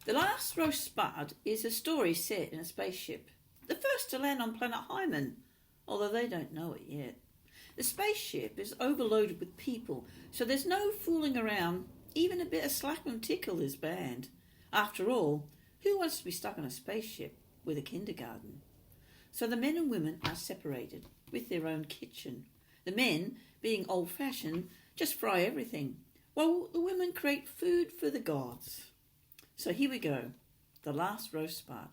The Last Roast Spud is a story set in a spaceship, the first to land on planet Hymen, although they don't know it yet. The spaceship is overloaded with people, so there's no fooling around. Even a bit of slack and tickle is banned. After all, who wants to be stuck on a spaceship with a kindergarten? So the men and women are separated with their own kitchen. The men, being old-fashioned, just fry everything, while the women create food for the gods. So here we go, the last roast spud.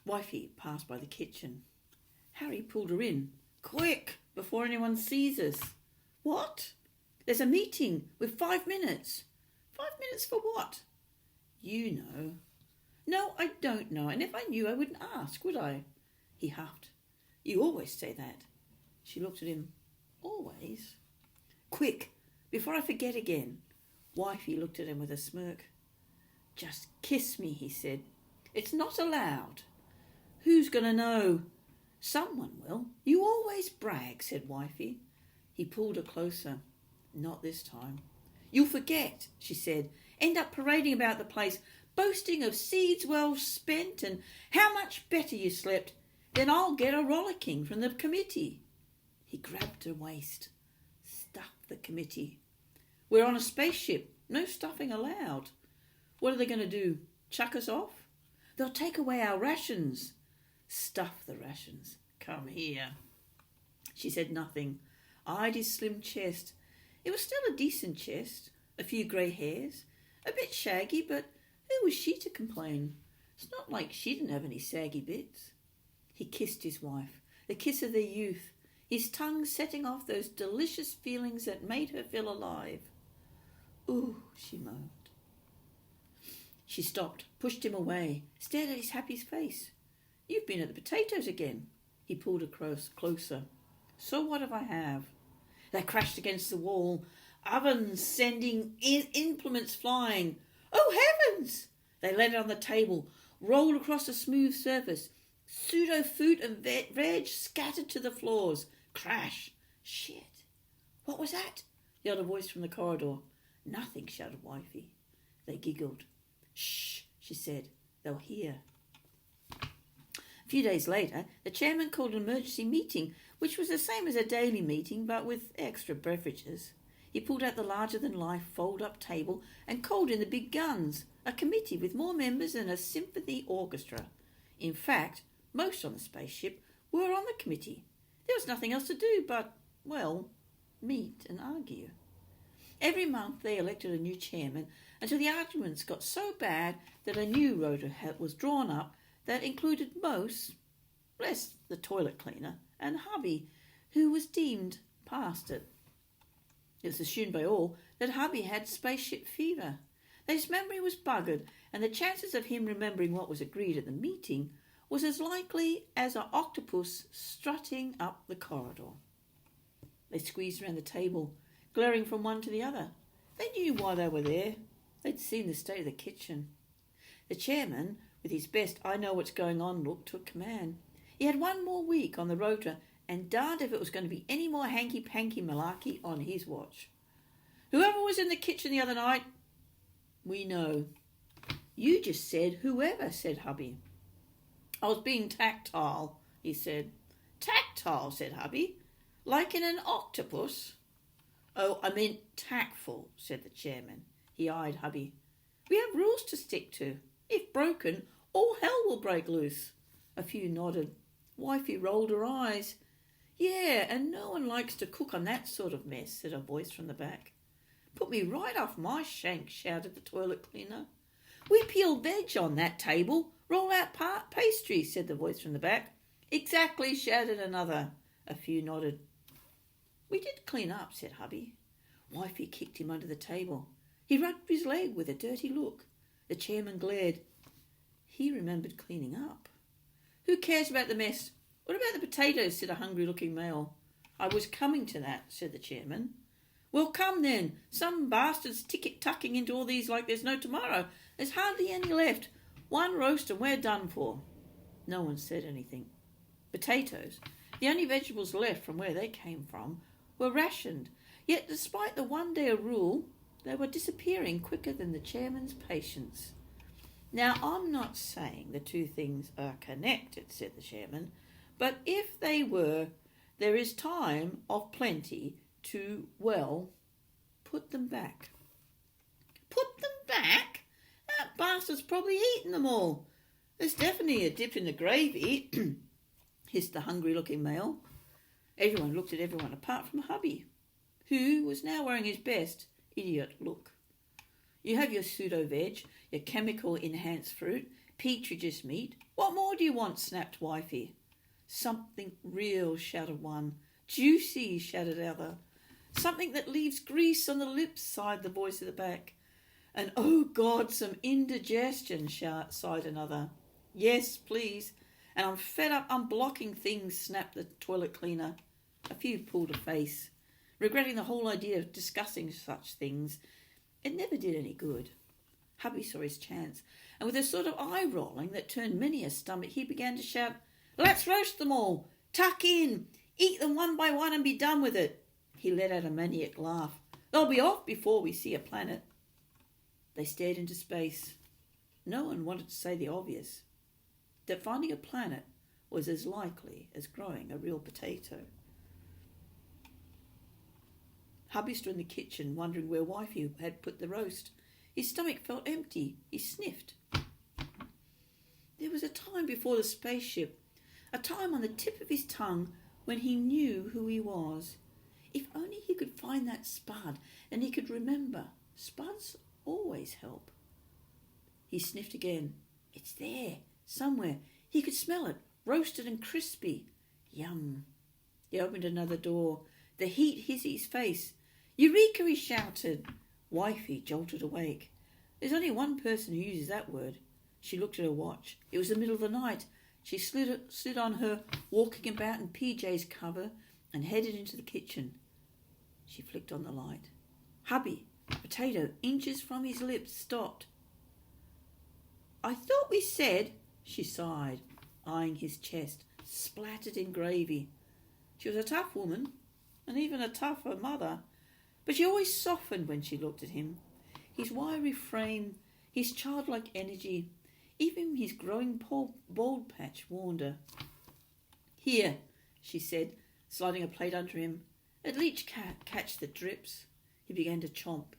Wifey passed by the kitchen. Harry pulled her in. Quick, before anyone sees us. What? There's a meeting with 5 minutes. 5 minutes for what? You know. No, I don't know, and if I knew I wouldn't ask, would I? He huffed. You always say that. She looked at him. Always? Quick, before I forget again. Wifey looked at him with a smirk. Just kiss me, he said. It's not allowed. Who's going to know? Someone will. You always brag, said Wifey. He pulled her closer. Not this time. You'll forget, she said. End up parading about the place, boasting of seeds well spent and how much better you slept. Then I'll get a rollicking from the committee. He grabbed her waist. Stuff the committee. We're on a spaceship. No stuffing allowed. What are they going to do? Chuck us off? They'll take away our rations. Stuff the rations. Come here. She said nothing. Eyed his slim chest. It was still a decent chest. A few grey hairs. A bit shaggy, but who was she to complain? It's not like she didn't have any saggy bits. He kissed his wife, the kiss of their youth, his tongue setting off those delicious feelings that made her feel alive. Ooh, she moaned. She stopped, pushed him away, stared at his happy face. You've been at the potatoes again. He pulled her closer. So what if I have? They crashed against the wall, ovens sending implements flying. Oh, heavens! They landed on the table, rolled across a smooth surface. Pseudo-fruit and veg scattered to the floors. Crash! Shit! What was that? yelled a voice from the corridor. Nothing, shouted Wifey. They giggled. Shh, she said. They'll hear. A few days later, the chairman called an emergency meeting, which was the same as a daily meeting, but with extra beverages. He pulled out the larger-than-life fold-up table and called in the big guns, a committee with more members than a symphony orchestra. In fact, most on the spaceship were on the committee. There was nothing else to do but, well, meet and argue. Every month they elected a new chairman until the arguments got so bad that a new rota was drawn up that included most, less the toilet cleaner, and Hubby, who was deemed past it. It was assumed by all that Hubby had spaceship fever, that his memory was buggered, and the chances of him remembering what was agreed at the meeting was as likely as an octopus strutting up the corridor. They squeezed around the table, glaring from one to the other. They knew why they were there. They'd seen the state of the kitchen. The chairman, with his best I know what's going on look, took command. He had one more week on the rota, and darned if it was going to be any more hanky-panky malarkey on his watch. Whoever was in the kitchen the other night, we know. You just said whoever, said Hubby. I was being tactile, he said. Tactile, said Hubby. Like in an octopus? Oh, I meant tactful, said the chairman. He eyed Hubby. We have rules to stick to. If broken, all hell will break loose. A few nodded. Wifey rolled her eyes. Yeah, and no one likes to cook on that sort of mess, said a voice from the back. Put me right off my shank, shouted the toilet cleaner. We peel veg on that table. Roll out pastry, said the voice from the back. Exactly, shouted another. A few nodded. We did clean up, said Hubby. Wifey kicked him under the table. He rubbed his leg with a dirty look. The chairman glared. He remembered cleaning up. Who cares about the mess? What about the potatoes, said a hungry-looking male. I was coming to that, said the chairman. Well, come then. Some bastards ticket-tucking into all these like there's no tomorrow. There's hardly any left. One roast and we're done for. No one said anything. Potatoes, the only vegetables left from where they came from, were rationed. Yet, despite the one-day rule, they were disappearing quicker than the chairman's patience. Now, I'm not saying the two things are connected, said the chairman, but if they were, there is time of plenty to, well, put them back. Put them back? That bastard's probably eaten them all. There's definitely a dip in the gravy, hissed the hungry-looking male. Everyone looked at everyone apart from Hubby, who was now wearing his best idiot look. You have your pseudo-veg, your chemical-enhanced fruit, petri dish meat. What more do you want? Snapped Wifey. Something real, shouted one. Juicy, shouted the other. Something that leaves grease on the lips, sighed the voice at the back. And oh God, some indigestion, sighed another. Yes, please. And I'm fed up unblocking things, snapped the toilet cleaner. A few pulled a face, regretting the whole idea of discussing such things. It never did any good. Hubby saw his chance, and with a sort of eye-rolling that turned many a stomach, he began to shout, Let's roast them all! Tuck in! Eat them one by one and be done with it! He let out a maniac laugh. They'll be off before we see a planet. They stared into space. No one wanted to say the obvious, that finding a planet was as likely as growing a real potato. Hubby stood in the kitchen, wondering where Wifey had put the roast. His stomach felt empty. He sniffed. There was a time before the spaceship, a time on the tip of his tongue when he knew who he was. If only he could find that Spud, and he could remember. Spuds always help. He sniffed again. It's there, somewhere. He could smell it, roasted and crispy. Yum. He opened another door. The heat hit his face. Eureka, he shouted. Wifey jolted awake. There's only one person who uses that word. She looked at her watch. It was the middle of the night. She slid on her walking about in PJ's cover and headed into the kitchen. She flicked on the light. Hubby, a potato inches from his lips, stopped. I thought we said, she sighed, eyeing his chest, splattered in gravy. She was a tough woman, and even a tougher mother, but she always softened when she looked at him. His wiry frame, his childlike energy, even his growing bald patch warned her. Here, she said, sliding a plate under him. At least catch the drips. He began to chomp.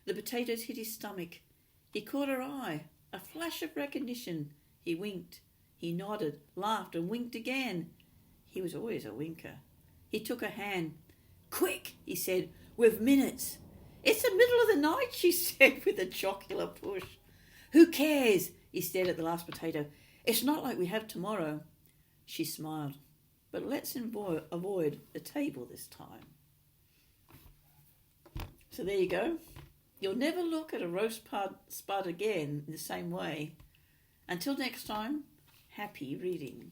The potatoes hit his stomach. He caught her eye. A flash of recognition. He winked. He nodded, laughed, and winked again. He was always a winker. He took her hand. Quick, he said, we've minutes. It's the middle of the night, she said with a jocular push. Who cares? He stared at the last potato. It's not like we have tomorrow. She smiled. But let's avoid the table this time. So there you go. You'll never look at a roast spud again in the same way. Until next time, happy reading.